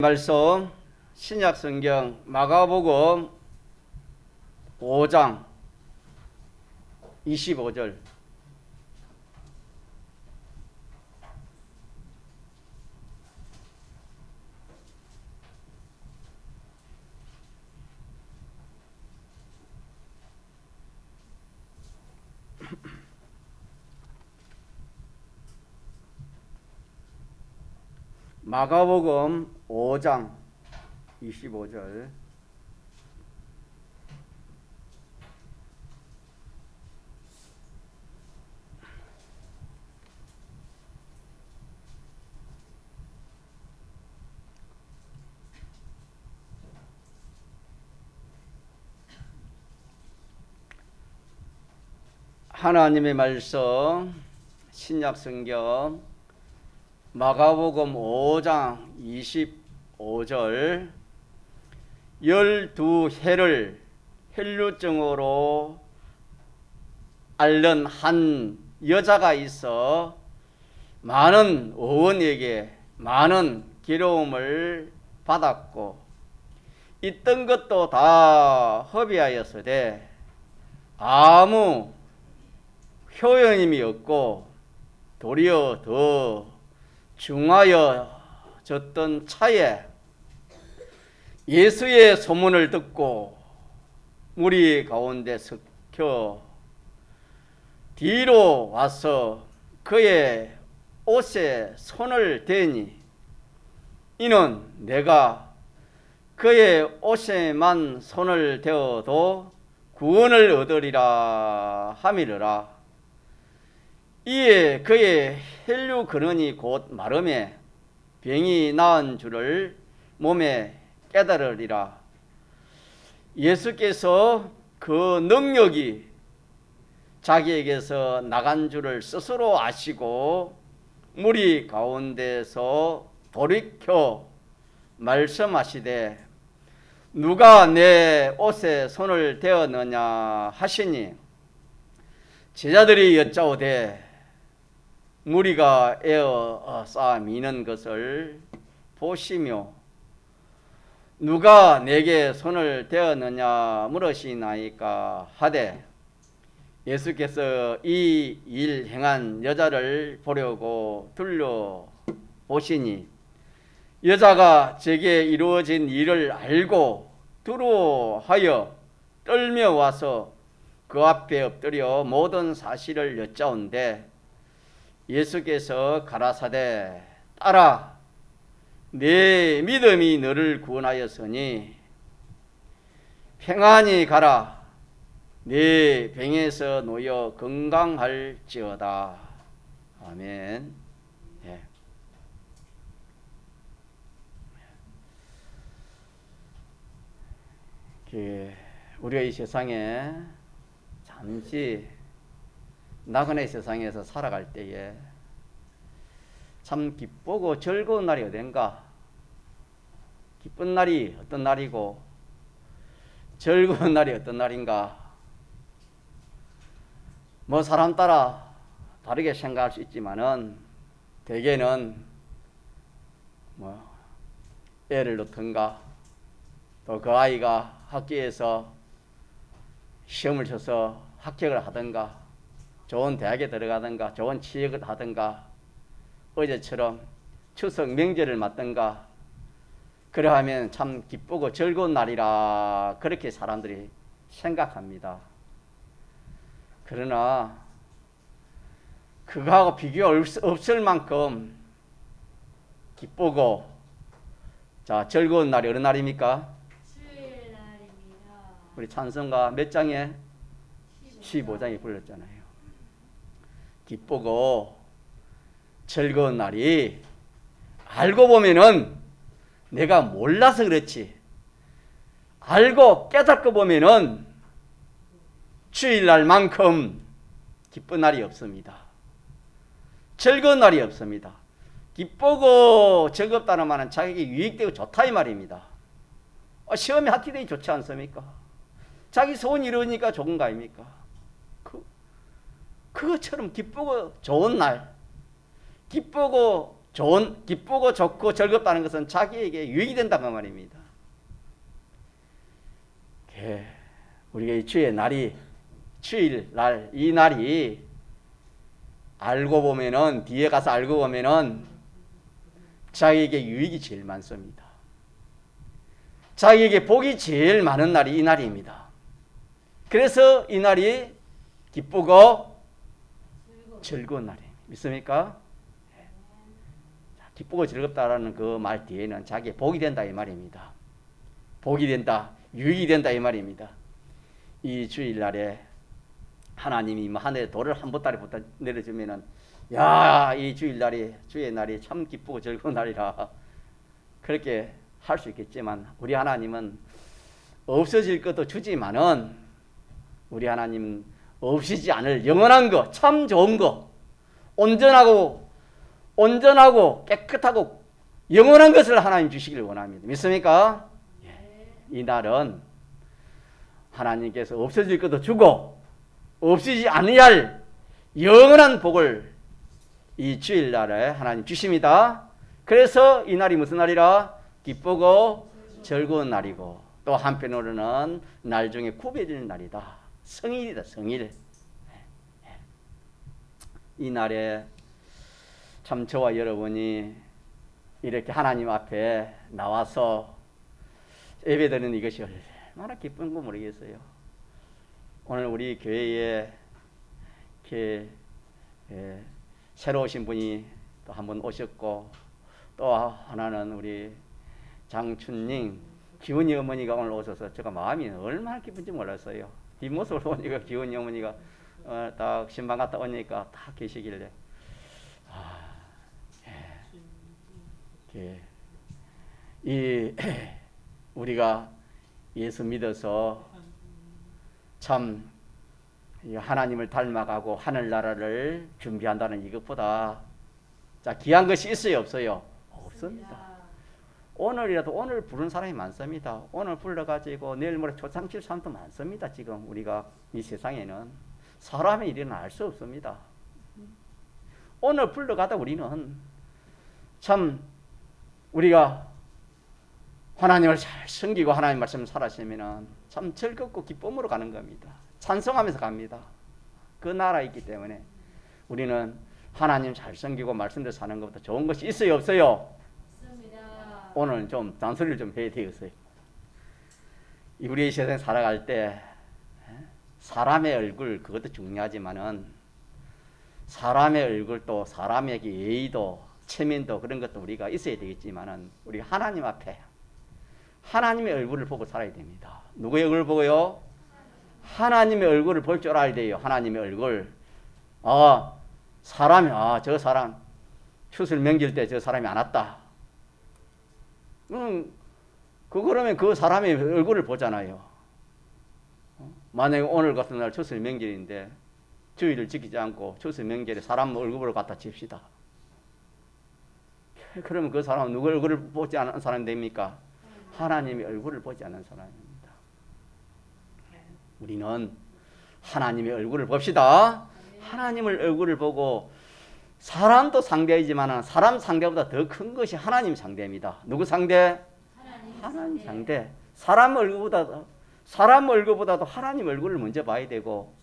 말씀 신약성경 마가복음 5장 25절. 마가복음 5장 25절. 하나님의 말씀 신약성경 마가복음 5장 25절. 12해를 혈루증으로 앓는 한 여자가 있어 많은 의원에게 많은 괴로움을 받았고 있던 것도 다 허비하였으되 아무 효용이 없고 도리어 더 중하여졌던 차에 예수의 소문을 듣고 무리 가운데 섞여 뒤로 와서 그의 옷에 손을 대니 이는 내가 그의 옷에만 손을 대어도 구원을 얻으리라 함이르라. 이에 그의 혈류 근원이 곧 마름에 병이 나은 줄을 몸에 깨달으리라. 예수께서 그 능력이 자기에게서 나간 줄을 스스로 아시고 무리 가운데서 돌이켜 말씀하시되 누가 내 옷에 손을 대었느냐 하시니 제자들이 여짜오되 무리가 에어 쌓아 미는 것을 보시며 누가 내게 손을 대었느냐 물으시나이까 하되 예수께서 이 일 행한 여자를 보려고 둘러보시니 여자가 제게 이루어진 일을 알고 두려워하여 떨며 와서 그 앞에 엎드려 모든 사실을 여짜온대 예수께서 가라사대 딸아 내 믿음이 너를 구원하였으니 평안히 가라 내 병에서 놓여 건강할지어다. 아멘. 예. 우리가 이 세상에 잠시 나그네 세상에서 살아갈 때에 참 기쁘고 즐거운 날이 어딘가? 기쁜 날이 어떤 날이고 즐거운 날이 어떤 날인가? 뭐 사람 따라 다르게 생각할 수 있지만은 대개는 뭐 애를 낳든가 또 그 아이가 학교에서 시험을 쳐서 합격을 하든가 좋은 대학에 들어가든가 좋은 취직을 하든가 어제처럼 추석 명절을 맞든가 그러하면 참 기쁘고 즐거운 날이라 그렇게 사람들이 생각합니다. 그러나 그거하고 비교할 수 없을 만큼 기쁘고 즐거운 날이 어느 날입니까? 수요일 날입니다. 우리 찬송가 몇 장에? 15장에 불렀잖아요. 기쁘고 즐거운 날이 알고 보면은 내가 몰라서 그렇지 알고 깨닫고 보면은 주일날만큼 기쁜 날이 없습니다. 즐거운 날이 없습니다. 기쁘고 즐겁다는 말은 자기에게 유익되고 좋다 이 말입니다. 시험에 합격되기 좋지 않습니까? 자기 소원이 이루어지니까 좋은 거 아닙니까? 그것처럼 기쁘고 좋은 날 기쁘고 기쁘고 좋고 즐겁다는 것은 자기에게 유익이 된다는 말입니다. 우리가 이 주의 날이, 주일날 이 날이 알고 보면은, 뒤에 가서 알고 보면은 자기에게 유익이 제일 많습니다. 자기에게 복이 제일 많은 날이 이 날입니다. 그래서 이 날이 기쁘고 즐거운 날입니다. 믿습니까? 기쁘고 즐겁다라는 그 말 뒤에는 자기의 복이 된다 이 말입니다. 복이 된다, 유익이 된다 이 말입니다. 이 주일날에 하나님이 하늘에 돌을 한 보따리 내려주면은, 야, 이 주일날이, 주의 날이 참 기쁘고 즐거운 날이라 그렇게 할 수 있겠지만, 우리 하나님은 없어질 것도 주지만은 우리 하나님은 없이지 않을 영원한 거, 참 좋은 거, 온전하고 깨끗하고 영원한 것을 하나님 주시기를 원합니다. 믿습니까? 이 날은 하나님께서 없어질 것도 주고 없어지지 아니할 영원한 복을 이 주일날에 하나님 주십니다. 그래서 이 날이 무슨 날이라? 기쁘고 즐거운 날이고, 또 한편으로는 날 중에 구별되는 날이다. 성일이다, 성일. 이 날에 참 저와 여러분이 이렇게 하나님 앞에 나와서 예배드리는 이것이 얼마나 기쁜 거 모르겠어요. 오늘 우리 교회에 이렇게 새로 오신 분이 또 한 분 오셨고, 또 하나는 우리 장춘님, 기훈이 어머니가 오늘 오셔서 제가 마음이 얼마나 기쁜지 몰랐어요. 뒷모습을 보니까 기훈이 어머니가 딱 신방 갔다 오니까 다 계시길래, 이 우리가 예수 믿어서 참 하나님을 닮아가고 하늘나라를 준비한다는 이것보다 자 귀한 것이 있어요, 없어요? 없습니다. 오늘이라도 오늘 부른 사람이 많습니다. 오늘 불러가지고 내일 모레 초상칠 사람도 많습니다. 지금 우리가 이 세상에는 사람의 일은 알 수 없습니다. 오늘 불러가다 우리는 참 우리가 하나님을 잘 섬기고 하나님 말씀 살아시면은 참 즐겁고 기쁨으로 가는 겁니다. 찬송하면서 갑니다. 그 나라에 있기 때문에 우리는 하나님 잘 섬기고 말씀대로 사는 것보다 좋은 것이 있어요, 없어요? 없습니다. 오늘 좀 잔소리를 좀 해야 되겠어요. 우리 세상에 살아갈 때 사람의 얼굴 그것도 중요하지만은 사람의 얼굴도 사람에게 예의도 체면도 그런 것도 우리가 있어야 되겠지만은 우리 하나님 앞에 하나님의 얼굴을 보고 살아야 됩니다. 누구의 얼굴을 보고요? 하나님의 얼굴을 볼 줄 알아야 돼요. 하나님의 얼굴. 사람이 저 사람 추수를 명절 때 저 사람이 안 왔다. 그러면 그 사람의 얼굴을 보잖아요. 만약에 오늘 같은 날 추수를 명절인데 주의를 지키지 않고 추수 명절에 사람 얼굴을 갖다 칩시다. 그러면 그 사람은 누구 얼굴을 보지 않은 사람이 됩니까? 하나님의 얼굴을 보지 않는 사람입니다. 우리는 하나님의 얼굴을 봅시다. 하나님의 얼굴을 보고 사람도 상대이지만 사람 상대보다 더 큰 것이 하나님 상대입니다. 누구 상대? 하나님 상대. 사람 얼굴보다도 하나님 얼굴을 먼저 봐야 되고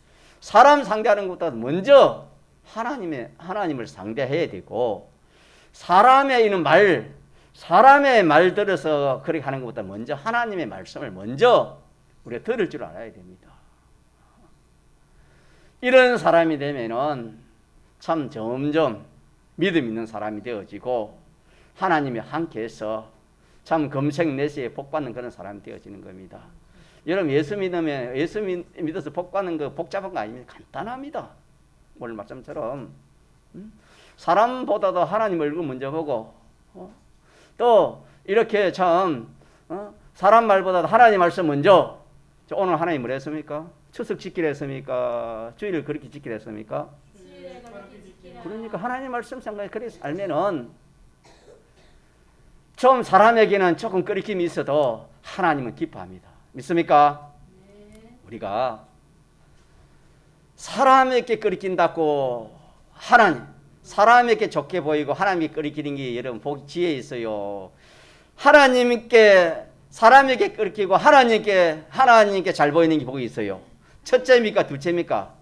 사람 상대하는 것보다 먼저 하나님을 상대해야 되고 사람의 말 들어서 그렇게 하는 것보다 먼저 하나님의 말씀을 먼저 우리가 들을 줄 알아야 됩니다. 이런 사람이 되면은 참 점점 믿음 있는 사람이 되어지고 하나님이 함께해서 참 금생내시에 복받는 그런 사람이 되어지는 겁니다. 여러분 예수 믿어서 복받는 거 복잡한 거 아닙니다. 간단합니다. 오늘 말씀처럼 사람보다도 하나님 얼굴 먼저 보고 또 이렇게 참 사람 말보다도 하나님 말씀 먼저. 오늘 하나님 뭘 했습니까? 추석 지키려 했습니까? 주일을 그렇게 지키려 했습니까? 그러니까 하나님 말씀 생각에 그렇게 알면은 좀 사람에게는 조금 끓임이 있어도 하나님은 기뻐합니다. 믿습니까? 네. 우리가 사람에게 끓인다고 사람에게 좋게 보이고 하나님께 끓이기는 게 여러분 복 지혜 있어요. 하나님께 사람에게 끓이고 하나님께 잘 보이는 게 복이 있어요. 첫째입니까? 둘째입니까?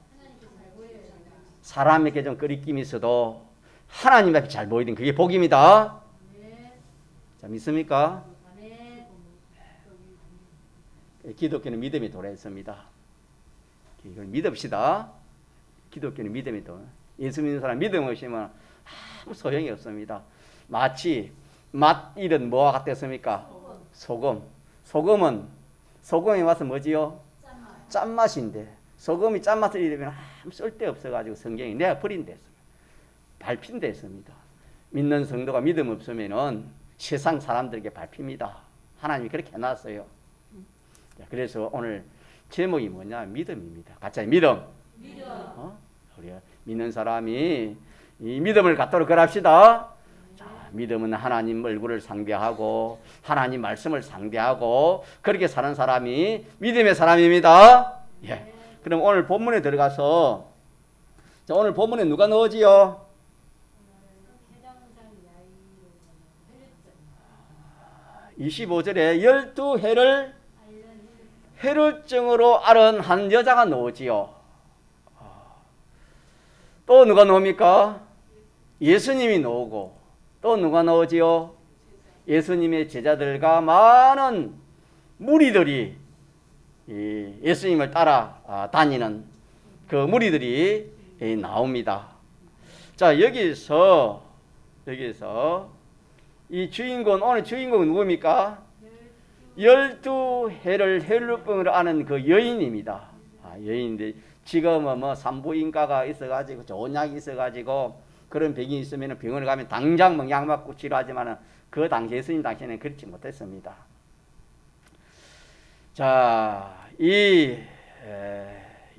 사람에게 좀 끓이김이 있어도 하나님 앞에 잘 보이는 그게 복입니다. 자, 믿습니까? 기독교는 믿음이 돌아있습니다. 이걸 믿읍시다. 기독교는 믿음이 돌아. 예수 믿는 사람 믿음 없이면 아무 소용이 없습니다. 마치 맛 잃은 뭐와 같았습니까? 소금. 소금이 와서 뭐지요? 짠맛인데 소금이 짠맛을 잃으면 아무 쓸데없어가지고 성경이 내가 버린 데였습니다. 밟힌 데였습니다. 믿는 성도가 믿음 없으면은 세상 사람들에게 밟힙니다. 하나님이 그렇게 해놨어요. 그래서 오늘 제목이 뭐냐? 믿음입니다. 같이 믿음. 우리 믿는 사람이 이 믿음을 갖도록 그럽시다. 자, 믿음은 하나님 얼굴을 상대하고 하나님 말씀을 상대하고 그렇게 사는 사람이 믿음의 사람입니다. 예. 그럼 오늘 본문에 들어가서 자, 오늘 본문에 누가 나오지요? 25절에 12해를 혈루증으로 앓은 한 여자가 나오지요. 또 누가 나옵니까? 예수님이 나오고 또 누가 나오지요? 예수님의 제자들과 많은 무리들이 예수님을 따라 다니는 그 무리들이 나옵니다. 자, 여기서 이 주인공, 오늘 주인공은 누굽니까? 12해를 혈루병으로 앓는 그 여인입니다. 여인인데 지금은 뭐 산부인과가 있어가지고 좋은 약이 있어가지고 그런 병이 있으면 병원에 가면 당장 뭐 약 맞고 치료하지만 그 당시 예수님 당시에는 그렇지 못했습니다. 자, 이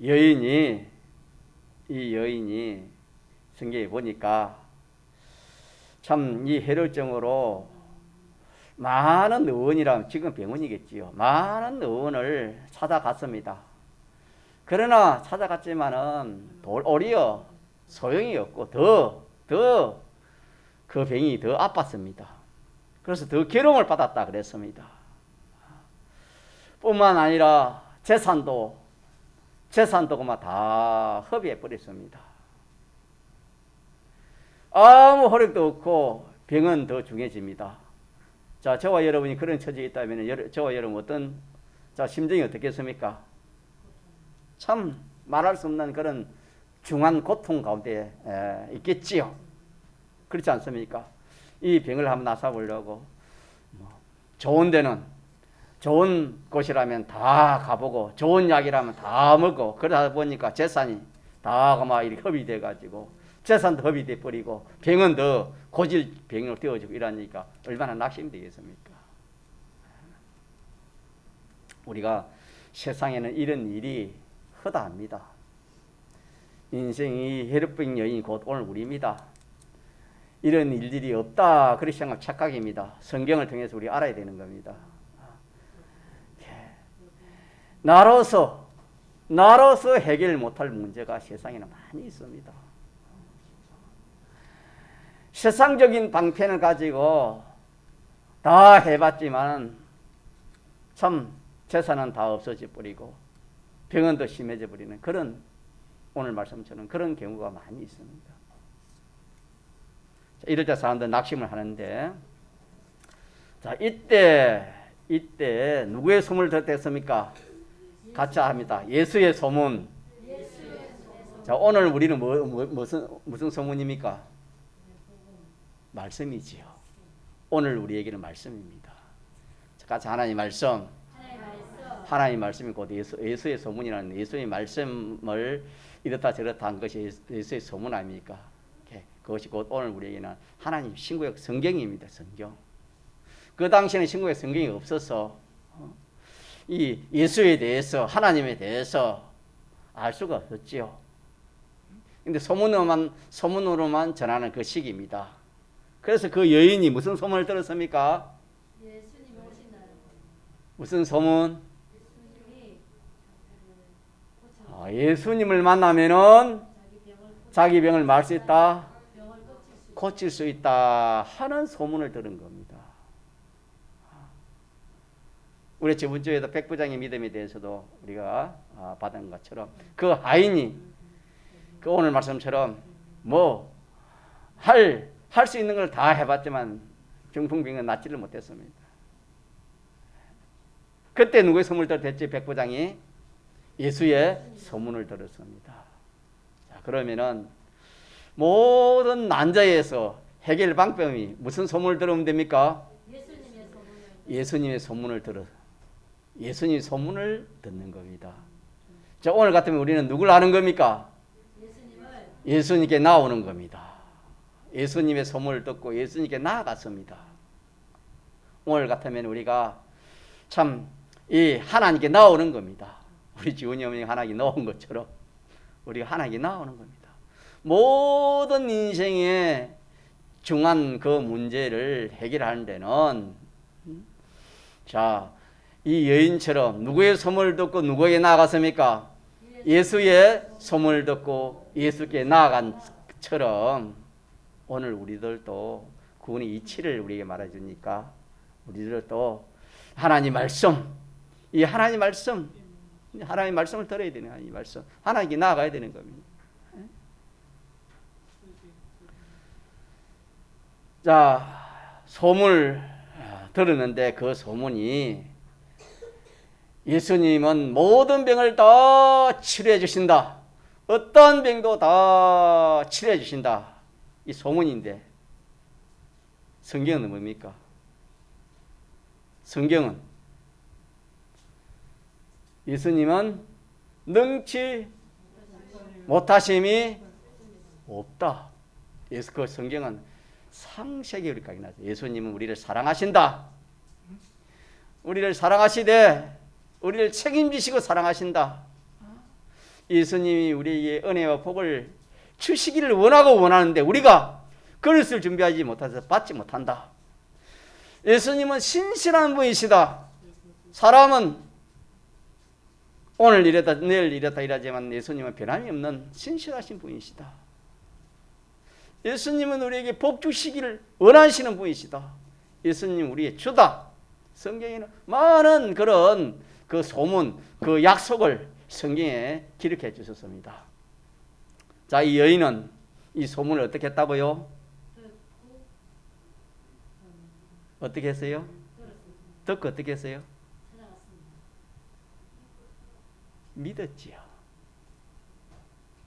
여인이 성경에 보니까 참 이 혈루증으로 많은 의원이라면 지금 병원이겠지요. 많은 의원을 찾아갔습니다. 그러나 찾아갔지만은 오히려 소용이 없고 더 그 병이 더 아팠습니다. 그래서 더 괴로움을 받았다 그랬습니다. 뿐만 아니라 재산도 그만 다 허비해 버렸습니다. 아무 효력도 없고 병은 더 중해집니다. 자, 저와 여러분이 그런 처지에 있다면 저와 여러분 어떤 심정이 어떻겠습니까? 참 말할 수 없는 그런 중한 고통 가운데 있겠지요. 그렇지 않습니까? 이 병을 한번 나서보려고 좋은 데는 좋은 곳이라면 다 가보고 좋은 약이라면 다 먹고 그러다 보니까 재산이 다 막 이렇게 허비돼 가지고 재산도 허비돼 버리고 병은 더 고질 병으로 되어지고 이러니까 얼마나 낙심되겠습니까? 우리가 세상에는 이런 일이 허다합니다. 인생이 혈루병 여인이 곧 오늘 우리입니다. 이런 일들이 없다 그렇게 생각 착각입니다. 성경을 통해서 우리 알아야 되는 겁니다. 나로서 해결 못할 문제가 세상에는 많이 있습니다. 세상적인 방편을 가지고 다 해봤지만 참 재산은 다 없어져 버리고 병은 더 심해져 버리는 그런 오늘 말씀처럼 그런 경우가 많이 있습니다. 자, 이럴 때 사람들 낙심을 하는데 자, 이때 누구의 소문을 듣겠습니까? 같이 합니다. 예수의 소문. 자, 오늘 우리는 무슨 소문입니까? 말씀이지요. 오늘 우리에게는 말씀입니다. 자, 같이 하나님 말씀. 하나님 말씀이 곧 예수의 소문이라는 예수의 말씀을 이렇다 저렇다 한 것이 예수의 소문 아닙니까? 그것이 곧 오늘 우리에게는 하나님 신구약 성경입니다. 성경. 그 당시에는 신구약 성경이 없어서 이 예수에 대해서 하나님에 대해서 알 수가 없었지요. 근데 소문으로만 전하는 그 시기입니다. 그래서 그 여인이 무슨 소문을 들었습니까? 예수님 오신다는 무슨 소문? 예수님을 만나면은 자기 병을 말 수 있다. 고칠 수 있다 하는 소문을 들은 겁니다. 우리 저번 주에도 백부장의 믿음에 대해서도 우리가 받은 것처럼 그 하인이 그 오늘 말씀처럼 뭐 할 수 있는 걸 다 해봤지만 중풍병은 낫지를 못했습니다. 그때 누구의 소문을 들었지? 백부장이 예수의 소문을 들었습니다. 자, 그러면은 모든 난자에서 해결 방법이 무슨 소문을 들으면 됩니까? 예수님의 소문을 들어. 예수님의 소문을 듣는 겁니다. 자, 오늘 같으면 우리는 누굴 아는 겁니까? 예수님께 나오는 겁니다. 예수님의 소문을 듣고 예수님께 나아갔습니다. 오늘 같으면 우리가 참 이 하나님께 나오는 겁니다. 우리 지훈이 어머니 하나님께 나온 것처럼 우리가 하나님께 나오는 겁니다. 모든 인생의 중요한 그 문제를 해결하는 데는 자, 이 여인처럼 누구의 소문을 듣고 누구에게 나아갔습니까? 예수의 소문을 듣고 예수께 나아간 것처럼 오늘 우리들도 구원의 이치를 우리에게 말해주니까 우리들도 하나님 말씀, 이 하나님 말씀, 하나님 말씀을 들어야 되는 하나님 말씀, 하나님께 나아가야 되는 겁니다. 자, 소문을 들었는데 그 소문이 예수님은 모든 병을 다 치료해 주신다. 어떤 병도 다 치료해 주신다. 이 소문인데 성경은 뭡니까? 성경은 예수님은 능치 못하심이 없다. 그 성경은 상세기까지 나죠. 예수님은 우리를 사랑하신다. 우리를 사랑하시되 우리를 책임지시고 사랑하신다. 예수님이 우리에게 은혜와 복을 주시기를 원하는데 우리가 그릇을 준비하지 못해서 받지 못한다. 예수님은 신실한 분이시다. 사람은 오늘 이랬다 내일 이랬다 이러지만 예수님은 변함이 없는 신실하신 분이시다. 예수님은 우리에게 복 주시기를 원하시는 분이시다. 예수님 우리의 주다. 성경에는 많은 그런 그 소문, 그 약속을 성경에 기록해 주셨습니다. 자, 이 여인은 이 소문을 어떻게 했다고요? 어떻게 했어요? 듣고 어떻게 했어요? 믿었지요.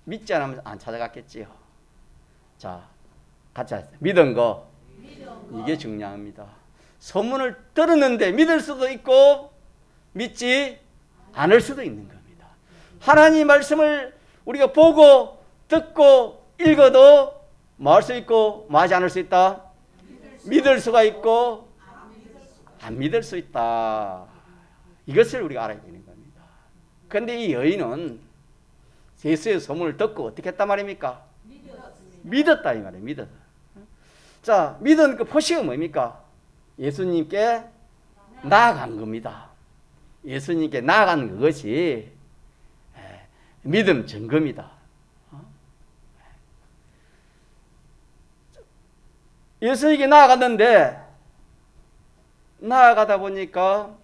믿지 않으면 안 찾아갔겠지요. 자, 같이 하세요. 믿은 거. 이게 중요합니다. 소문을 들었는데 믿을 수도 있고 믿지 않을 수도 있는 겁니다. 하나님 말씀을 우리가 보고 듣고 읽어도 뭐 할 수 있고 뭐 하지 않을 수 있다? 믿을 수가 있고 안 믿을 수 있다. 이것을 우리가 알아야 되는 겁니다. 그런데 이 여인은 예수의 소문을 듣고 어떻게 했단 말입니까? 믿었다 이 말이에요. 믿었다. 자, 믿은 그 표시가 뭡니까? 예수님께 나아간 겁니다. 예수님께 나아간 그것이 믿음 증거입니다. 예수님께 나아갔는데 나아가다 보니까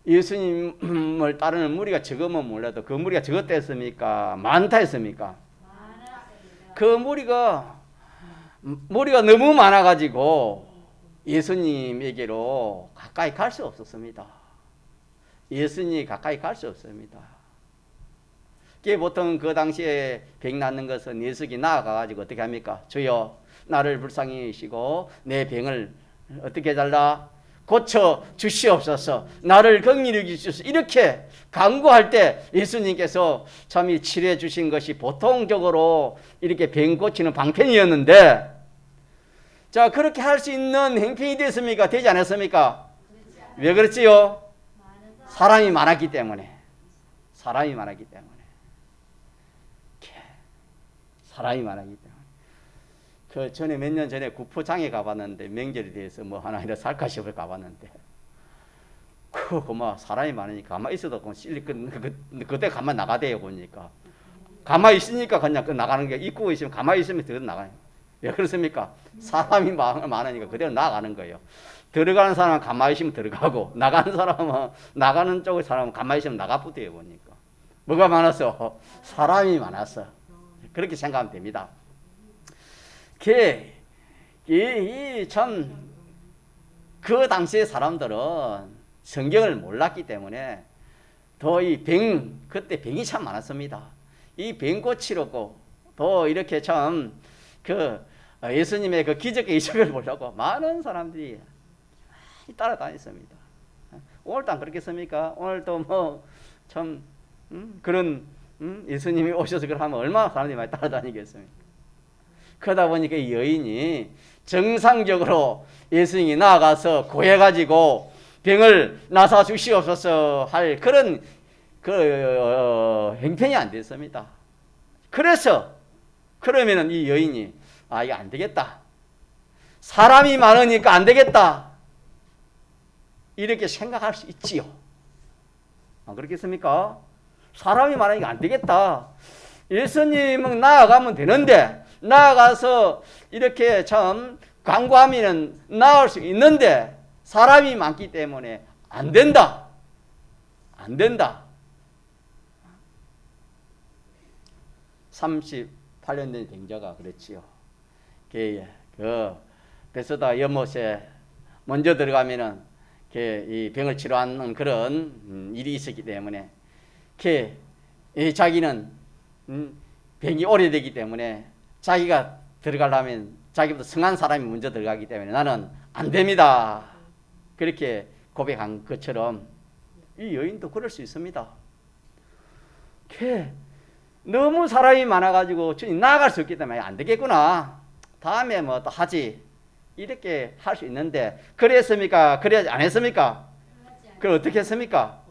예수님을 따르는 무리가 적으면 몰라도 그 무리가 적었다 했습니까? 많다 했습니까? 그 무리가 너무 많아가지고 예수님에게로 가까이 갈 수 없었습니다. 예수님이 가까이 갈 수 없습니다. 그게 보통 그 당시에 병 낫는 것은 예수님이 나아가가지고 어떻게 합니까? 주여 나를 불쌍히 여기시고 내 병을 어떻게 해달라? 고쳐 주시옵소서. 나를 긍휼히 여기시옵소서. 이렇게 간구할 때 예수님께서 참 이 치료해 주신 것이 보통적으로 이렇게 병 고치는 방편이었는데 자, 그렇게 할 수 있는 행편이 됐습니까? 되지 않았습니까? 왜 그렇지요? 사람이 많았기 때문에. 사람이 많았기 때문에. 사람이 많았기 때문에. 그 전에 몇 년 전에 구포장에 가봤는데 명절에 대해서 뭐 하나 이런 살카시업을 가봤는데 뭐 사람이 많으니까 가만히 있어도 그때 가만 나가대요 보니까 가만히 있으니까 그냥 나가는 게 입고 있으면 가만히 있으면 더 나가요. 왜 그렇습니까? 사람이 많으니까 그대로 나아가는 거예요. 들어가는 사람은 가만히 있으면 들어가고 나가는 사람은 나가는 쪽의 사람은 가만히 있으면 나가부대요 보니까. 뭐가 많았어? 사람이 많았어. 그렇게 생각하면 됩니다. 참 그 당시의 사람들은 성경을 몰랐기 때문에 더 그때 병이 참 많았습니다. 이 병 고치려고 더 이렇게 참 예수님의 그 기적의 이적을 보려고 많은 사람들이 따라다녔습니다. 오늘도 안 그렇겠습니까? 오늘도 뭐 참 그런 예수님이 오셔서 그러면 얼마나 사람들이 많이 따라다니겠습니까? 그러다 보니까 이 여인이 정상적으로 예수님이 나아가서 구해가지고 병을 나사 주시옵소서 할 그런 형편이 안 됐습니다. 그러면은 이 여인이 이거 안 되겠다. 사람이 많으니까 안 되겠다. 이렇게 생각할 수 있지요. 안 그렇겠습니까? 사람이 많으니까 안 되겠다. 예수님은 나아가면 되는데 나아가서 이렇게 참 간구하면 나을 수 있는데 사람이 많기 때문에 안 된다. 안 된다. 38년 된 병자가 그랬지요. 베스다 연못에 먼저 들어가면은 이 병을 치료하는 그런 일이 있었기 때문에 자기는 병이 오래되기 때문에 자기가 들어가려면 자기보다 성한 사람이 먼저 들어가기 때문에 나는 안 됩니다. 그렇게 고백한 것처럼 이 여인도 그럴 수 있습니다. 너무 사람이 많아가지고 주님 나아갈 수 없기 때문에 안 되겠구나. 다음에 뭐 또 하지. 이렇게 할 수 있는데 그랬습니까? 그래 안 했습니까? 그걸 어떻게 했습니까?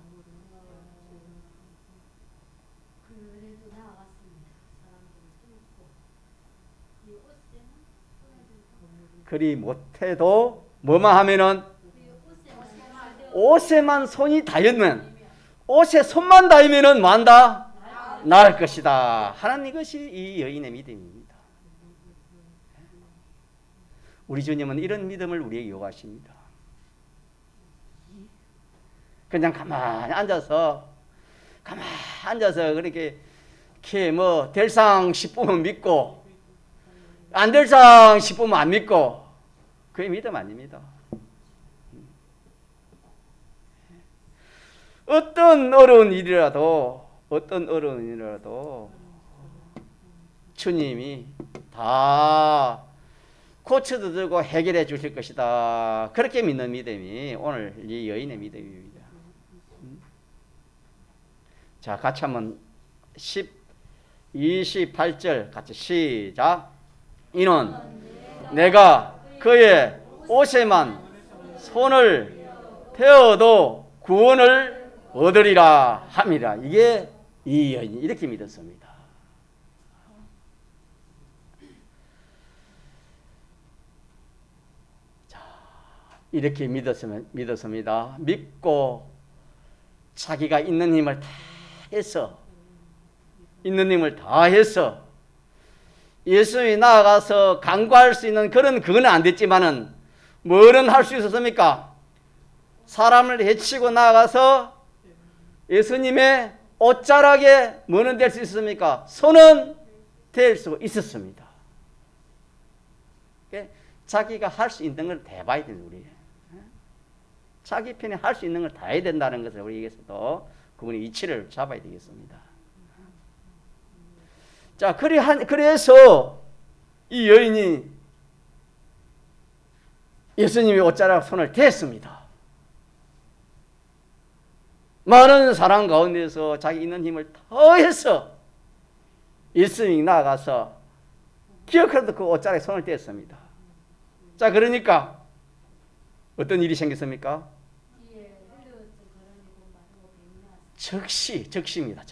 그래도 나아갔습니다. 그리 못해도 뭐만 하면은 옷에만 손이 닿으면 옷에 손만 닿으면은 뭐한다? 나을 것이다 하는 이것이 이 여인의 믿음입니다. 우리 주님은 이런 믿음을 우리에게 요구하십니다. 그냥 가만히 앉아서 그렇게 뭐 될상 싶으면 믿고 안 될상 싶으면 안 믿고 그게 믿음 아닙니다. 어떤 어려운 일이라도 주님이 다 고쳐드리고 해결해 주실 것이다. 그렇게 믿는 믿음이 오늘 이 여인의 믿음입니다. 자, 같이 한번 28절 같이 시작. 이는 내가 그의 옷에만 손을 대어도 구원을 얻으리라 함이라. 이게 이 여인이 이렇게 믿었습니다. 자, 이렇게 믿었습니다. 믿고 자기가 있는 힘을 다 해서 예수님이 나아가서 간구할 수 있는 그건 안 됐지만은 뭐는 할 수 있었습니까? 사람을 해치고 나아가서 예수님의 옷자락에 뭐는 될 수 있었습니까? 손은 될 수 있었습니다. 자기가 할 수 있는 걸 다 해봐야 돼요, 우리. 자기 편에 할 수 있는 걸 다 해야 된다는 것을 우리에게서도 그분의 이치를 잡아야 되겠습니다. 자, 그래서 이 여인이 예수님의 옷자락 손을 댔습니다. 많은 사람 가운데서 자기 있는 힘을 더해서 예수님이 나아가서 기억해도 그 옷자락에 손을 댔습니다. 자, 그러니까 어떤 일이 생겼습니까? 즉시입니다.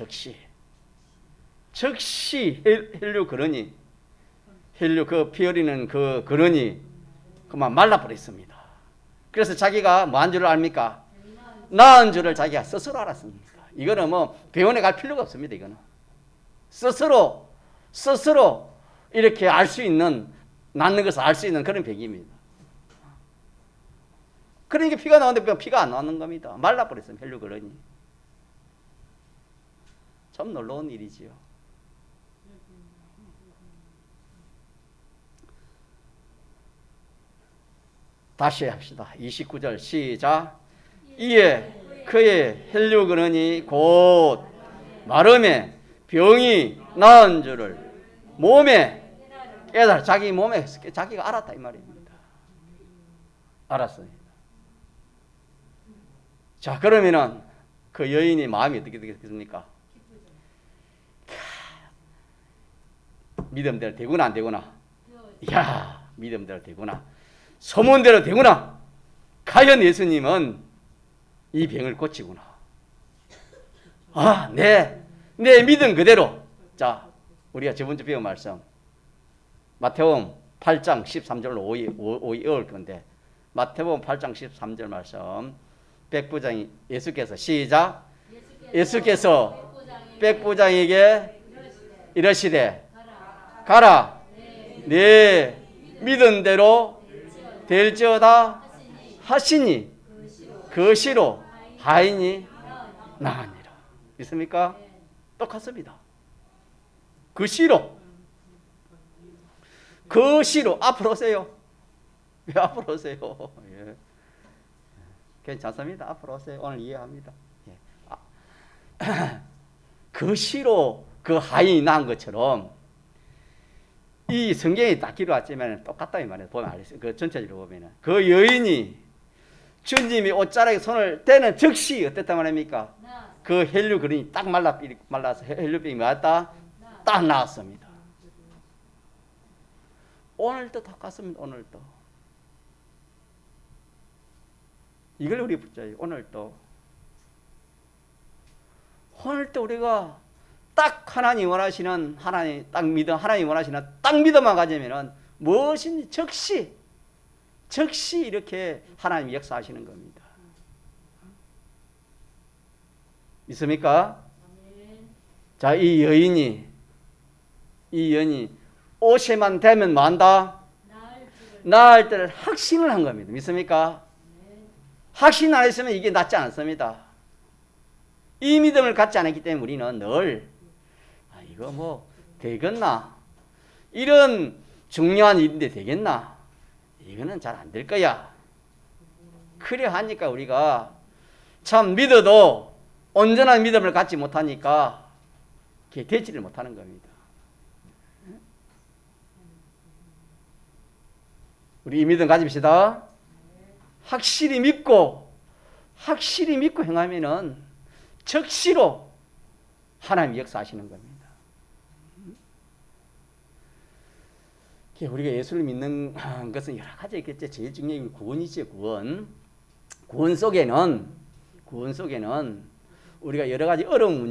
즉시 헬류 그러니 헬류 피 흘리는 그 그러니 그만 말라버렸습니다. 그래서 자기가 뭐 한 줄 압니까? 나은 줄을 자기가 스스로 알았습니다. 이거는 뭐 병원에 갈 필요가 없습니다. 이거는 스스로 이렇게 알 수 있는 낫는 것을 알 수 있는 그런 병입니다. 그러니까 피가 나오는데 피가 안 나오는 겁니다. 말라버렸어요. 혈류근이. 참 놀라운 일이지요. 다시 합시다. 29절 시작. 이에 그의 혈류근이 곧 마름에 병이 나은 줄을 몸에 깨달아. 자기 몸에 자기가 알았다 이 말입니다. 알았어요. 자, 그러면은 그 여인의 마음이 어떻게 되겠습니까? 믿음대로 되구나 안 되구나? 이야, 믿음대로 되구나. 소문대로 되구나. 과연 예수님은 이 병을 고치구나. 아, 내 믿음 그대로. 자, 우리가 저번주 배운 말씀 마태복음 8장 13절로 오이 읽을 건데, 마태복음 8장 13절 말씀, 백부장이 예수께서 시작. 예수께서 백부장에게 이러시되 가라, 네 믿은 대로 될지어다 하시니 그 시로 하인이 나으니라. 있습니까? 똑같습니다. 그 시로. 그 시로. 앞으로 오세요. 왜 앞으로 오세요? 예. 괜찮습니다. 앞으로 오세요. 오늘 이해합니다. 예. 그 시로 그 하인이 난 것처럼 이 성경이 딱 기록했지만 똑같다 이 말이에요. 보면 알겠어요. 그 전체적으로 보면은 그 여인이 주님이 옷자락에 손을 대는 즉시 어땠단 말입니까? 그 혈류근이 딱 말라서 혈류병이 맞다 딱 나왔습니다. 오늘도 똑같습니다. 오늘도 이걸 우리 붙잡아요. 오늘도 우리가 딱 하나님 원하시는 하나님 원하시는 딱 믿음만 가지면은 무엇인지 즉시 이렇게 하나님 역사하시는 겁니다. 있습니까? 자, 이 여인이 옷에만 되면 만다 나을 때를 확신을 한 겁니다. 믿습니까? 확신 안 했으면 이게 낫지 않습니다. 이 믿음을 갖지 않았기 때문에 우리는 늘 이거 뭐 되겠나? 이런 중요한 일인데 되겠나? 이거는 잘 안 될 거야. 그래 하니까 우리가 참 믿어도 온전한 믿음을 갖지 못하니까 그게 되지를 못하는 겁니다. 우리 이 믿음 가집시다. 확실히 믿고 행하면은 즉시로 하나님 역사하시는 겁니다. 우리가 예수를 믿는 것은 여러 가지 있겠죠. 제일 중요한 건 구원이죠. 구원 속에는 우리가 여러 가지 어려운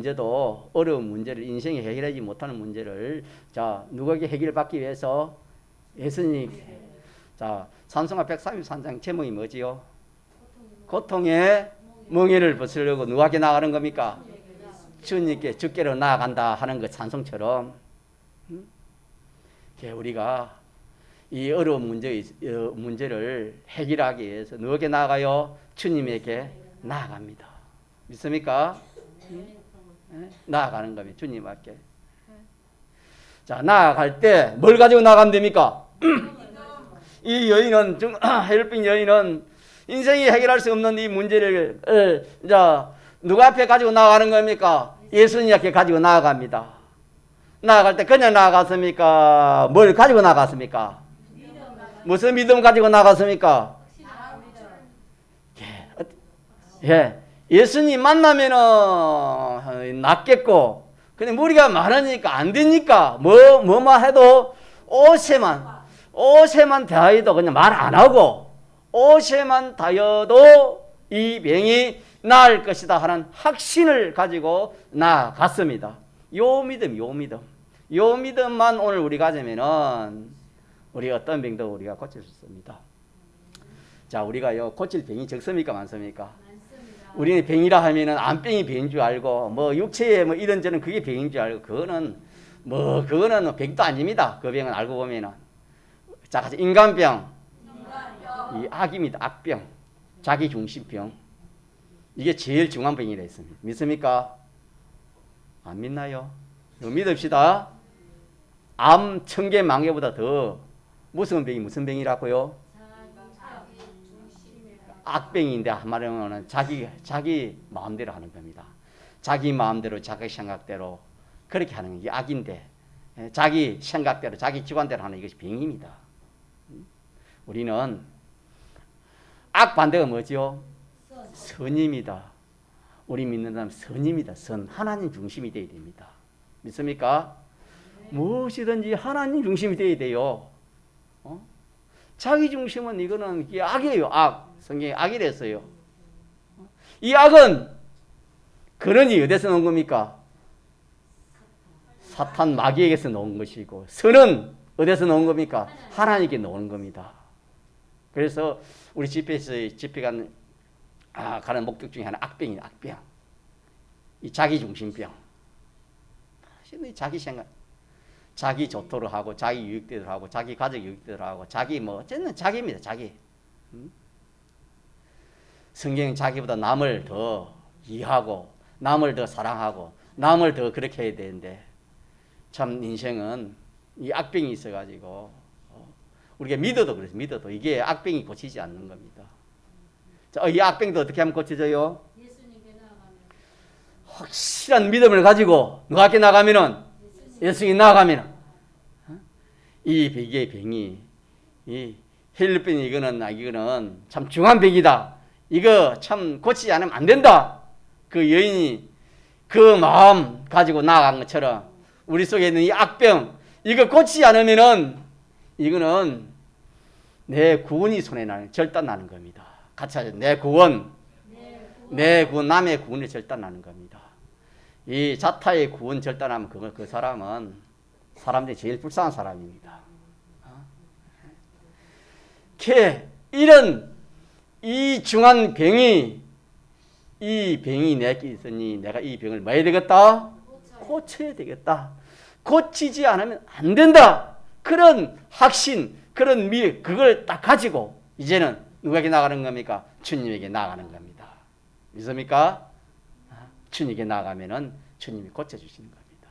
문제를 인생에 해결하지 못하는 문제를 자 누구에게 해결받기 위해서 예수님 자 찬송가 133장 제목이 뭐지요? 고통의 멍에를 벗으려고 누구에게 나가는 겁니까? 주님께 주께로 나아간다 하는 그 찬송처럼 우리가 이 어려운 문제를 해결하기 위해서 누구에게 나아가요? 주님에게 나아갑니다. 믿습니까? 나아가는 겁니다. 주님 앞에. 자, 나아갈 때 뭘 가지고 나가면 됩니까? 이 여인은 혈병 여인은 인생이 해결할 수 없는 이 문제를 누구 앞에 가지고 나아가는 겁니까? 예수님 앞에 가지고 나아갑니다. 나아갈 때 그냥 나아갔습니까? 뭘 가지고 나갔습니까? 무슨 믿음 가지고 나갔습니까? 예수님 만나면은 낫겠고, 근데 무리가 많으니까 안 되니까 뭐만 해도 옷에만 대하여도 그냥 말 안 하고 옷에만 대하여도 이 병이 나을 것이다 하는 확신을 가지고 나아갔습니다. 요 믿음만 오늘 우리 가지면은 우리 어떤 병도 우리가 고칠 수 있습니다. 자, 우리가요 고칠 병이 적습니까 많습니까? 우리는 병이라 하면은 안병이 병인 줄 알고 뭐 육체에 뭐 이런저런 그게 병인 줄 알고 그거는 병도 아닙니다. 그 병은 알고 보면은 자, 가자. 인간병. 이 악입니다. 악병. 자기중심병. 이게 제일 중한 병이라 했습니다. 믿습니까? 안 믿나요? 이거 믿읍시다. 암, 천개, 만개보다 더 무서운 병이 무슨 병이라고요? 악병인데 말하면 자기 마음대로 하는 겁니다. 자기 마음대로 자기 생각대로 그렇게 하는 게 악인데 자기 생각대로 자기 주관대로 하는 이것이 병입니다. 우리는 악 반대가 뭐죠? 선입니다. 우리 믿는 사람 선입니다. 선. 하나님 중심이 되어야 됩니다. 믿습니까? 무엇이든지 하나님 중심이 되어야 돼요. 자기 중심은 이거는 이게 악이에요. 악. 성경에 악이랬어요. 이 악은 근원이 어디서 나온 겁니까? 사탄 마귀에게서 나온 것이고 선은 어디서 나온 겁니까? 하나님께 나온 겁니다. 그래서 우리 집회에서 집회 가는 목적 중에 하나 악병이에요. 악병. 이 자기중심병. 자기 생각, 자기 좋도로 하고 자기 유익대로 하고 자기 가족 유익대로 하고 자기 뭐 어쨌든 자기입니다. 자기. 성경은 자기보다 남을 더 이해하고 남을 더 사랑하고 남을 더 그렇게 해야 되는데 참 인생은 이 악병이 있어가지고 우리가 믿어도 그래서 믿어도 이게 악병이 고치지 않는 겁니다. 자, 이 악병도 어떻게 하면 고쳐져요? 예수님께 나아가면. 확실한 믿음을 가지고 누가 밖에 나가면은 예수님이 나아가면은 이 병이 이 헬리병이 이거는 참 중한 병이다. 이거 참 고치지 않으면 안 된다. 그 여인이 그 마음 가지고 나아간 것처럼 우리 속에 있는 이 악병 이거 고치지 않으면은 이거는 내 구원이 손에 나는 절단나는 겁니다. 같이 하죠. 내 구원, 남의 구원이 절단나는 겁니다. 이 자타의 구원 절단하면 그 사람은 사람들이 제일 불쌍한 사람입니다. 이런 이 중한 병이 이 병이 내게 있으니 내가 이 병을 뭐 해야 되겠다? 고쳐야 되겠다. 고치지 않으면 안 된다. 그런 확신, 그런 그걸 딱 가지고 이제는 누구에게 나가는 겁니까? 주님에게 나가는 겁니다. 믿습니까? 주님에게 나가면은 주님이 고쳐주시는 겁니다.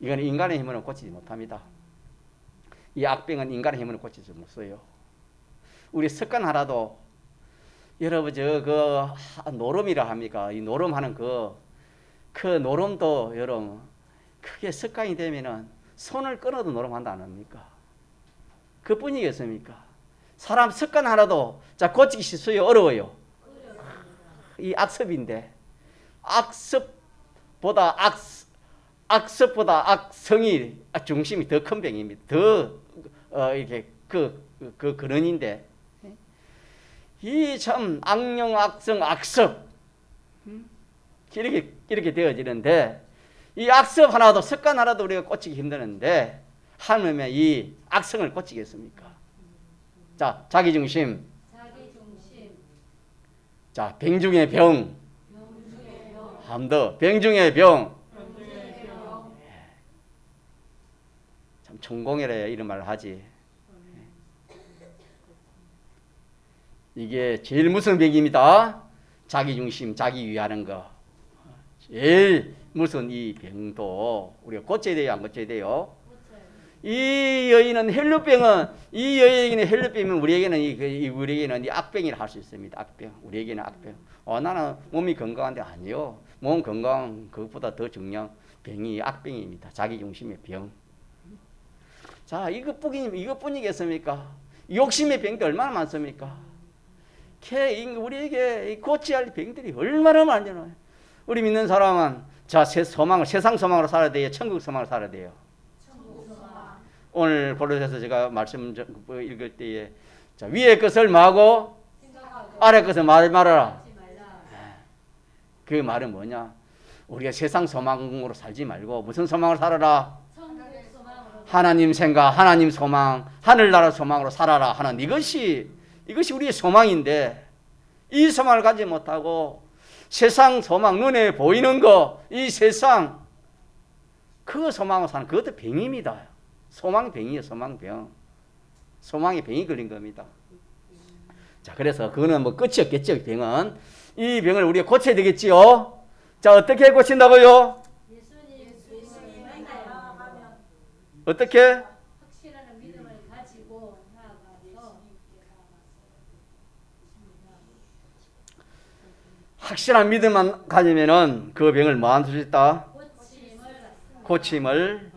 이건 인간의 힘으로 고치지 못합니다. 이 악병은 인간의 힘으로 고치지 못해요. 우리 습관 하나도 여러분 노름이라 합니까? 이 노름하는 그 노름도 여러분 크게 습관이 되면은 손을 끊어도 노름한다 안 합니까? 그뿐이겠습니까? 사람 습관 하나도 자 고치기 쉽어요, 어려워요? 이 악습인데 악습보다 악성이 중심이 더 큰 병입니다. 더 이렇게 그 근원인데 이 참 악령, 악성, 악습 이렇게 되어지는데 이 악습 하나도 습관 하나도 우리가 고치기 힘드는데 하나님의 이 악성을 고치겠습니까? 자, 자기중심. 자, 병 중의 병. 한 더, 병 중의 병. 참 천공이라 이런 말을 하지. 이게 제일 무서운 병입니다. 자기중심, 자기 위하는 거. 제일 무서운 이 병도 우리가 고쳐야 돼요, 안 고쳐야 돼요? 이 여인은 헬루병은 이 여인에게는 헬루병이면 우리에게는 이 악병이라 할 수 있습니다. 악병, 우리에게는 악병. 나는 몸이 건강한데 아니요. 몸 건강 그것보다 더 중요한 병이 악병입니다. 자기중심의 병. 자, 이것뿐이겠습니까? 욕심의 병도 얼마나 많습니까? 우리에게 고쳐야 할 병들이 얼마나 많잖아요. 우리 믿는 사람은 자, 세상 소망으로 살아야 돼요? 천국 소망으로 살아야 돼요? 오늘 본론에서 제가 말씀 읽을 때에 자, 위의 것을 뭐하고 아래 것을 말아라. 그 말은 뭐냐? 우리가 세상 소망으로 살지 말고 무슨 소망으로 살아라? 하나님 생각, 하나님 소망, 하늘나라 소망으로 살아라 하는 이것이 우리의 소망인데 이 소망을 가지 못하고 세상 소망, 눈에 보이는 거, 이 세상 그 소망으로 사는 그것도 병입니다. 소망병이에요, 소망병. 소망의 병이 걸린 겁니다. 자, 그래서 그거는 뭐 끝이 없겠죠, 병은. 이 병을 우리가 고쳐야 되겠지요. 자, 어떻게 고친다고요? 예수님을 어떻게? 확실한 믿음을 가지고 나아가서 확실한 믿음만 가지면은 그 병을 뭐 할 수 있다? 고침을 받습니다. 고침을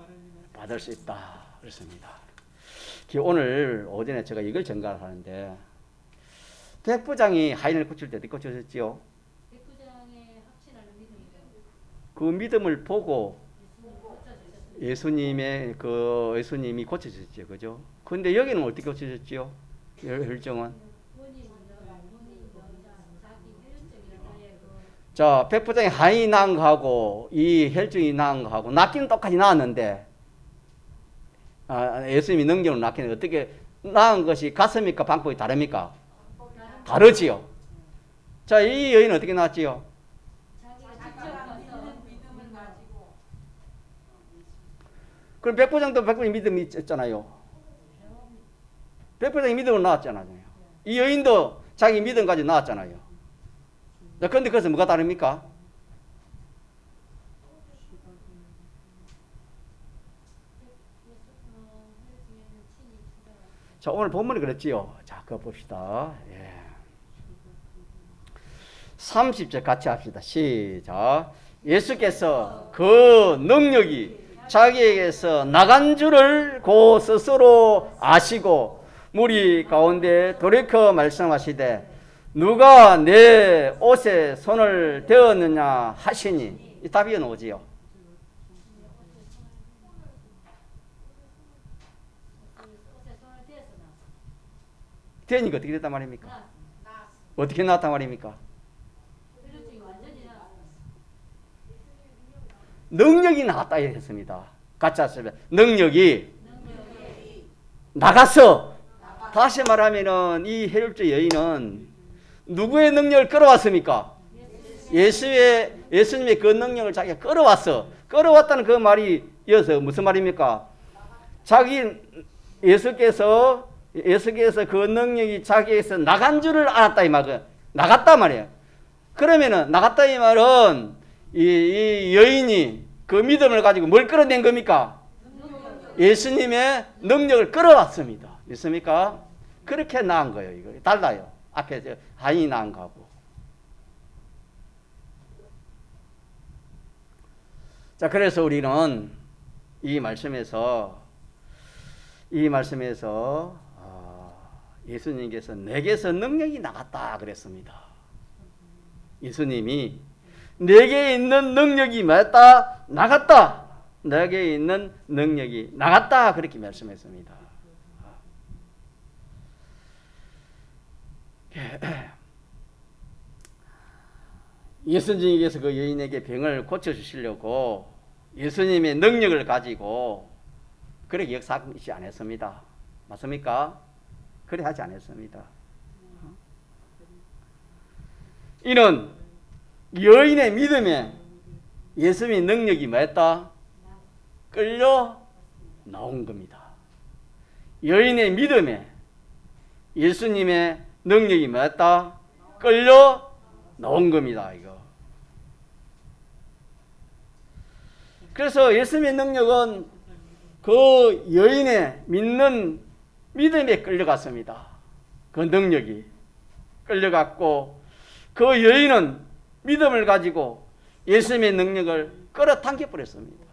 받을 수 있다. 그렇습니다. 오늘 오전에 제가 이걸 전가를 하는데 백부장이 하인을 고칠 때 어떻게 고쳐졌지요? 백부장의 확신하는 믿음이죠. 그 믿음을 보고 예수님 고쳐주셨어요. 예수님이 고쳐졌죠, 그죠? 근데 여기는 어떻게 고쳐졌지요? 혈증은 본인 여자 자기 혈증이나 나의 그 자, 백부장이 하인이 낳은 거하고 이 혈증이 낳은 거하고 낫기는 똑같이 낳았는데 예수님이 능력으로 낳기는 어떻게 낳은 것이 같습니까? 방법이 다릅니까? 다르지요. 자, 이 여인은 어떻게 낳았지요? 자기가 직접 가서 믿음을 가지고 그럼 백부장도 백부장 믿음이 있잖아요. 백부장이 믿음으로 낳았잖아요. 이 여인도 자기 믿음 가지고 낳았잖아요. 자, 그런데 그것은 뭐가 다릅니까? 자, 오늘 본문이 그랬지요. 자, 그거 봅시다. 예. 30절 같이 합시다. 시작. 예수께서 그 능력이 자기에게서 나간 줄을 고 스스로 아시고 무리 가운데 돌이켜 말씀하시되 누가 내 옷에 손을 대었느냐 하시니 이 답이 나오지요. 되니까 어떻게 됐단 말입니까? 어떻게 나왔단 말입니까? 능력이 나왔다 했습니다. 같이 하시면 능력이 나갔어. 다시 말하면은 이 혈증 여인은 누구의 능력을 끌어왔습니까? 예수님의 그 능력을 자기가 끌어왔어. 끌어왔다는 그 말이 이어서 무슨 말입니까? 예수께서 그 능력이 자기에서 나간 줄을 알았다 이 말이에요. 나갔다 말이에요. 그러면은 나갔다 이 말은 이 여인이 그 믿음을 가지고 뭘 끌어낸 겁니까? 예수님의 능력을 끌어왔습니다. 믿습니까? 그렇게 나은 거예요. 이거 달라요. 앞에 하인이 나은 거하고. 자, 그래서 우리는 이 말씀에서 예수님께서 내게서 능력이 나갔다 그랬습니다. 예수님이 내게 있는 능력이 뭐였다? 나갔다. 내게 있는 능력이 나갔다 그렇게 말씀했습니다. 예수님께서 그 여인에게 병을 고쳐주시려고 예수님의 능력을 가지고 그렇게 역사하지 않았습니다. 맞습니까? 그래 하지 않았습니다. 이는 여인의 믿음에 예수님의 능력이 뭐였다? 끌려 나온 겁니다. 여인의 믿음에 예수님의 능력이 뭐였다? 끌려 나온 겁니다. 이거. 그래서 예수님의 능력은 그 여인의 믿는 믿음에 끌려갔습니다. 그 능력이 끌려갔고 그 여인은 믿음을 가지고 예수님의 능력을 끌어당겨 버렸습니다.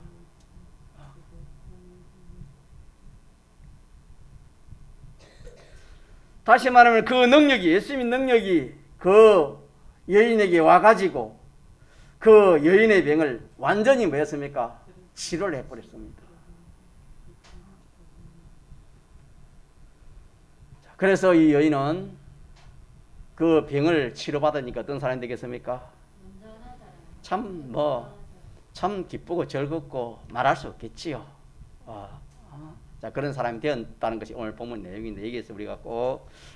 다시 말하면 그 능력이 예수님의 능력이 그 여인에게 와가지고 그 여인의 병을 완전히 뭐였습니까? 치료를 해버렸습니다. 그래서 이 여인은 그 병을 치료받으니까 어떤 사람이 되겠습니까? 참 기쁘고 즐겁고 말할 수 없겠지요. 자, 그런 사람이 되었다는 것이 오늘 본문 내용인데 여기에서 우리가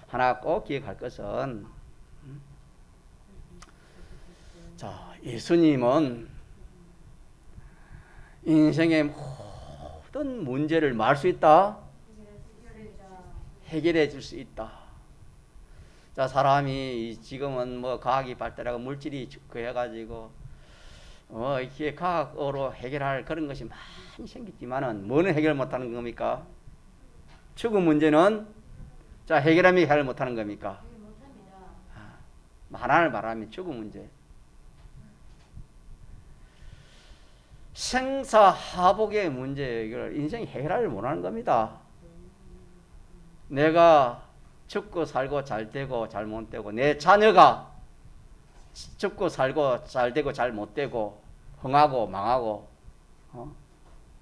하나 꼭 기억할 것은 자, 예수님은 인생의 모든 문제를 말 수 있다? 해결해 줄 수 있다. 자, 사람이 지금은 뭐 과학이 발달하고 물질이 그 해가지고 이렇게 과학으로 해결할 그런 것이 많이 생겼지만은 뭐는 해결 못하는 겁니까? 죽음 문제는 자 해결하면 해결 못하는 겁니까? 하나를 말하면 죽음 문제. 생사하복의 문제 이걸 인생이 해결하지 못하는 겁니다. 내가 죽고 살고 잘 되고 잘 못 되고 내 자녀가 죽고 살고 잘 되고 잘 못 되고 흥하고 망하고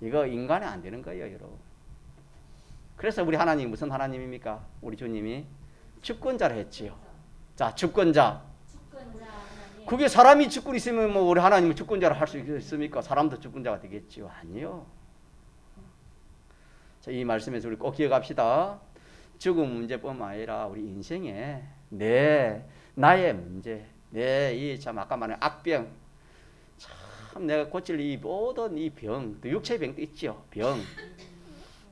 이거 인간이 안 되는 거예요, 여러분. 그래서 우리 하나님 무슨 하나님입니까? 우리 주님이 주권자를 했지요. 자, 주권자. 그게 사람이 주권 있으면 뭐 우리 하나님은 주권자를 할 수 있습니까? 사람도 주권자가 되겠지요. 아니요. 자, 이 말씀에서 우리 꼭 기억합시다. 죽음 문제뿐만 아니라 우리 인생에 나의 문제, 이 참 아까 말한 악병, 참 내가 고칠 이 모든 이 병, 또 육체의 병도 있죠. 병,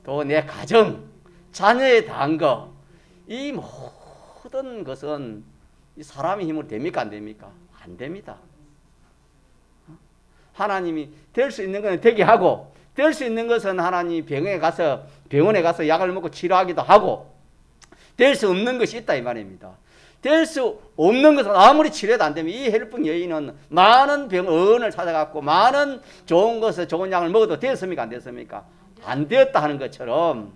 또 내 가정, 자녀에 대한 거, 이 모든 것은 이 사람의 힘으로 됩니까? 안 됩니까? 안 됩니다. 하나님이 될 수 있는 것은 되게 하고, 될 수 있는 것은 하나님이 병원에 가서 약을 먹고 치료하기도 하고, 될 수 없는 것이 있다 이 말입니다. 될 수 없는 것은 아무리 치료해도 안 되면 이 헬풍 여인은 많은 병원을 찾아갔고 많은 좋은 것을 좋은 약을 먹어도 됐습니까? 안 됐습니까? 안 되었다 하는 것처럼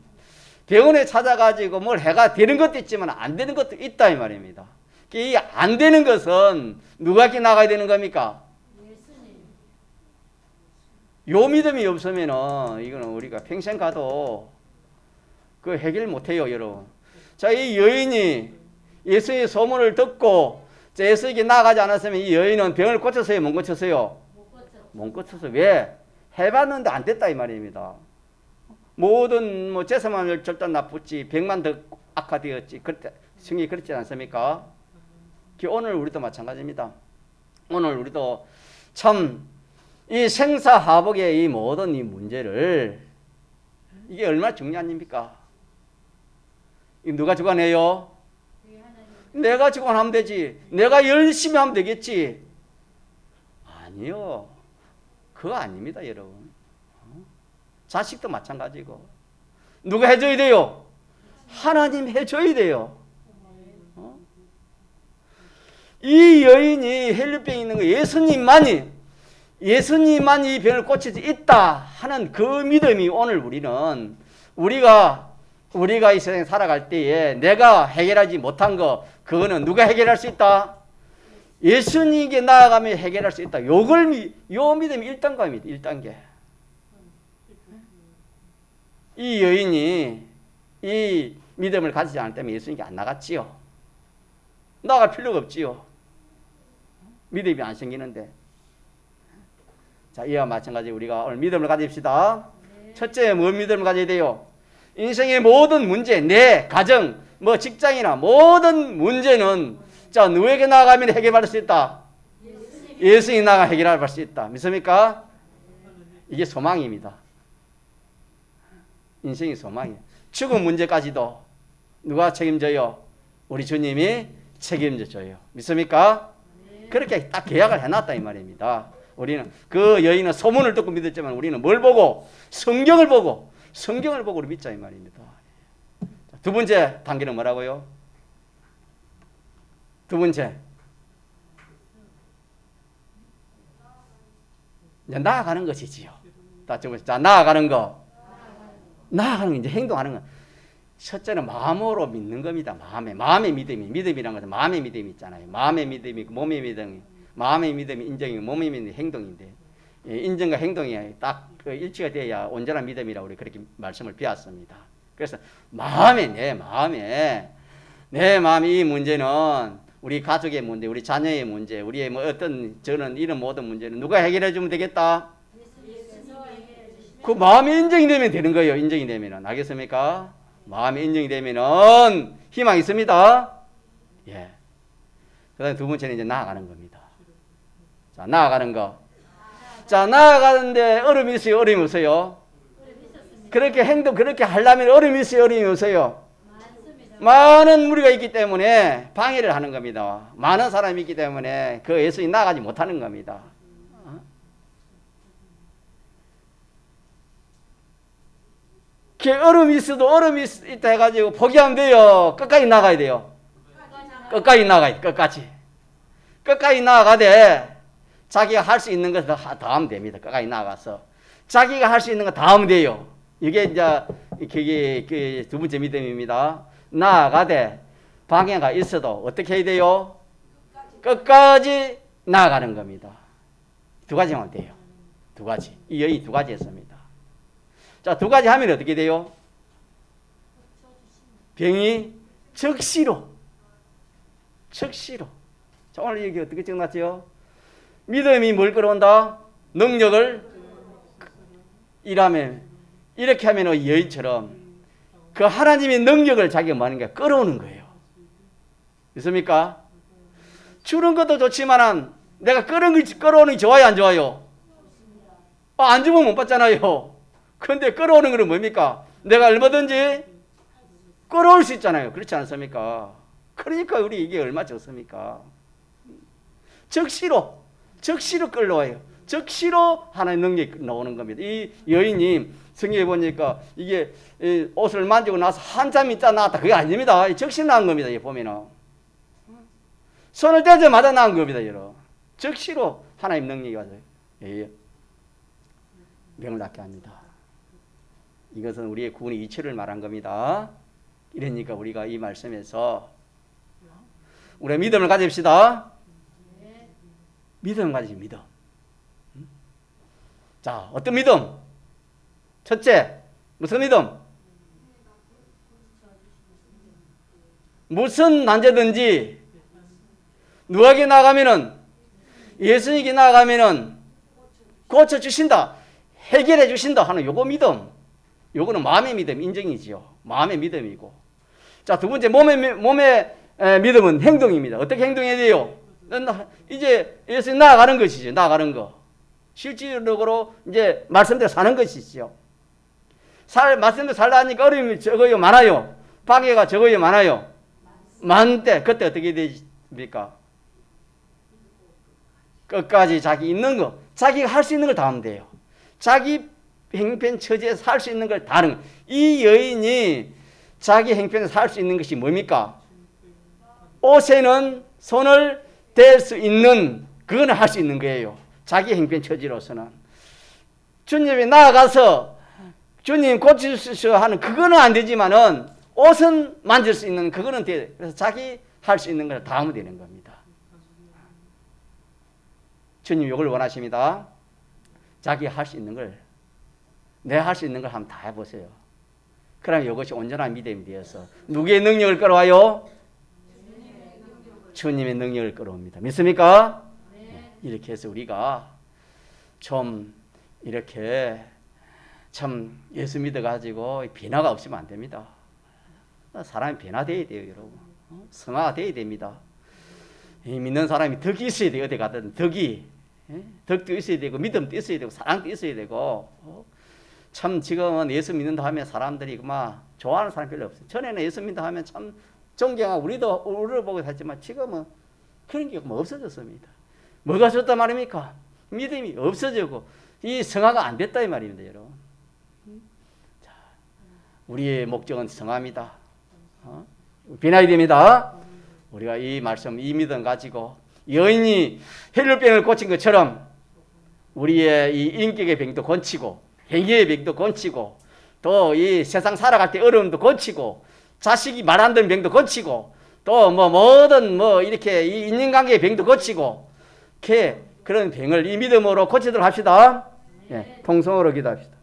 병원에 찾아가지고 뭘 해가 되는 것도 있지만 안 되는 것도 있다 이 말입니다. 이 안 되는 것은 누가 나가야 되는 겁니까? 요 믿음이 없으면은 이거는 우리가 평생 가도 그 해결 못 해요, 여러분. 자, 이 여인이 예수의 소문을 듣고 예수에게 나아가지 않았으면 이 여인은 병을 고쳤어요, 못 고쳤어요? 못 고쳤어. 왜? 해봤는데 안 됐다 이 말입니다. 모든 뭐 재산만 절단 나쁘지 병만 더 악화되었지. 그때 성경이 그렇지 않습니까? 오늘 우리도 마찬가지입니다. 오늘 우리도 참 이 생사하복의 이 모든 이 문제를 이게 얼마나 중요합니까? 누가 주관해요? 내가 주관하면 되지. 내가 열심히 하면 되겠지. 아니요. 그거 아닙니다, 여러분. 자식도 마찬가지고. 누가 해줘야 돼요? 하나님 해줘야 돼요. 이 여인이 헬리병이 있는 거 예수님만이 이 병을 고칠 수 있다 하는 그 믿음이 오늘 우리가 이 세상에 살아갈 때에 내가 해결하지 못한 거 그거는 누가 해결할 수 있다? 예수님께 나아가면 해결할 수 있다. 요 믿음이 1단계입니다. 1단계. 이 여인이 이 믿음을 가지지 않았다면 예수님께 안 나갔지요. 나갈 필요가 없지요. 믿음이 안 생기는데. 자, 이와 마찬가지 우리가 오늘 믿음을 가집시다. 첫째, 뭔 믿음을 가져야 돼요? 인생의 모든 문제, 내 가정, 뭐 직장이나 모든 문제는 자, 누구에게 나아가면 해결할 수 있다? 예수님이 나아가 해결할 수 있다. 믿습니까? 이게 소망입니다. 인생의 소망이에요. 죽음 문제까지도 누가 책임져요? 우리 주님이 책임져줘요. 믿습니까? 그렇게 딱 계약을 해놨다 이 말입니다. 우리는 그 여인은 소문을 듣고 믿었지만 우리는 뭘 보고? 성경을 보고 우리 믿자 이 말입니다. 두 번째 단계는 뭐라고요? 두 번째 이제 나아가는 것이지요. 자, 나아가는 거 이제 행동하는 거. 첫째는 마음으로 믿는 겁니다. 마음의 믿음이란 것은 마음의 믿음이 있잖아요. 마음의 믿음이 몸의 믿음이, 마음의 믿음이 인정이고 몸의 믿음이 행동인데 인정과 행동이 딱 그 일치가 돼야 온전한 믿음이라고 우리 그렇게 말씀을 배웠습니다. 그래서 내 마음의 이 문제는 우리 가족의 문제, 우리 자녀의 문제, 우리의 뭐 어떤 저는 이런 모든 문제는 누가 해결해 주면 되겠다? 그 마음이 인정이 되면 되는 거예요. 인정이 되면은. 알겠습니까? 마음이 인정이 되면은 희망이 있습니다. 예. 그 다음에 두 번째는 이제 나아가는 겁니다. 자, 나아가는 거. 자, 나아가는데 어려움이 있어요? 어려움이 없어요? 그렇게 하려면 어려움이 있어요? 어려움이 없어요? 많은 무리가 있기 때문에 방해를 하는 겁니다. 많은 사람이 있기 때문에 그 예수님이 나가지 못하는 겁니다. 얼음이 있어도 얼음이 있다 해가지고 포기하면 돼요. 끝까지 나가야 돼요. 끝까지 나가야 돼. 끝까지 나가되 자기가 할 수 있는 것을 다 하면 됩니다. 끝까지 나가서 자기가 할 수 있는 거 다 하면 돼요. 이게 이제 그게 두 번째 믿음입니다. 나아가되 방해가 있어도 어떻게 해야 돼요? 끝까지 나아가는 겁니다. 두 가지만 돼요. 두 가지. 이 여인이 두 가지 했습니다. 자, 두 가지 하면 어떻게 돼요? 병이 즉시로. 자, 오늘 여기 어떻게 적어놨죠? 믿음이 뭘 끌어온다? 능력을 일하면 이렇게 하면 여인처럼 그 하나님의 능력을 자기가 뭐 하는 게 끌어오는 거예요. 있습니까? 주는 것도 좋지만 내가 끌어오는 게 좋아요, 안 좋아요? 안 주면 못 받잖아요. 그런데 끌어오는 것은 뭡니까? 내가 얼마든지 끌어올 수 있잖아요. 그렇지 않습니까? 그러니까 우리 이게 얼마 좋습니까? 즉시로 끌어와요. 즉시로 하나의 능력이 나오는 겁니다. 이 여인이 성경에 보니까 이게 옷을 만지고 나서 한참 있다 나왔다. 그게 아닙니다. 즉시 나온 겁니다. 이 보면은 손을 떼자마자 나온 겁니다. 여러분. 즉시로 하나님 능력이 와서요. 병을 낫게 합니다. 이것은 우리의 구원의 이치를 말한 겁니다. 이러니까 우리가 이 말씀에서 우리의 믿음을 가집시다. 믿음을 가지십니다. 믿음. 자, 어떤 믿음? 첫째, 무슨 믿음? 무슨 난제든지 누구에게 나가면은 예수님께 나가면은 고쳐주신다, 해결해 주신다 하는 요거 믿음. 요거는 마음의 믿음, 인정이지요. 마음의 믿음이고. 자, 두 번째 몸의 믿음은 행동입니다. 어떻게 행동해야 돼요? 이제 예수님 나아가는 것이죠. 나아가는 거. 실질적으로 이제 말씀대로 사는 것이죠. 말씀대로 살라니까 어려움이 적어요, 많아요? 방해가 적어요, 많아요? 많은데 그때 어떻게 됩니까? 끝까지 자기 있는 거, 자기가 할 수 있는 걸 다 하면 돼요. 자기 형편 처지에서 할 수 있는 걸 다 하는 거예요. 이 여인이 자기 형편에서 할 수 있는 것이 뭡니까? 옷에는 손을 댈 수 있는, 그거는 할 수 있는 거예요. 자기 형편 처지로서는. 주님이 나아가서 주님 고치시오 하는 그거는 안 되지만은 옷은 만질 수 있는 그거는 돼요. 그래서 자기 할 수 있는 걸 다 하면 되는 겁니다. 주님 이걸 원하십니다. 자기 할 수 있는 걸, 내가 할 수 있는 걸 한번 다 해보세요. 그러면 이것이 온전한 믿음이 되어서 누구의 능력을 끌어와요? 주님의 능력을 끌어옵니다. 믿습니까? 네. 이렇게 해서 우리가 좀 이렇게 참 예수 믿어가지고 변화가 없으면 안 됩니다. 사람이 변화되어야 돼요, 여러분. 성화가 되어야 됩니다. 믿는 사람이 덕이 있어야 돼요. 어디 가든 덕이. 덕도 있어야 되고 믿음도 있어야 되고 사랑도 있어야 되고. 참 지금은 예수 믿는다 하면 사람들이 막 좋아하는 사람 별로 없어요. 전에는 예수 믿는다 하면 참 존경하고 우리를 보고 했지만 지금은 그런 게 뭐 없어졌습니다. 뭐가 좋단 말입니까? 믿음이 없어지고 이 성화가 안 됐다 이 말입니다, 여러분. 자, 우리의 목적은 성화입니다. 변화해야 됩니다. 우리가 이 말씀, 이 믿음 가지고 여인이 혈류병을 고친 것처럼 우리의 이 인격의 병도 고치고 행위의 병도 고치고 또 이 세상 살아갈 때 어려움도 고치고 자식이 말 안 듣는 병도 고치고 또 뭐 뭐든 뭐 이렇게 이 인간관계의 병도 고치고 그런 병을 이 믿음으로 고치도록 합시다. 예, 통성으로 기도합시다.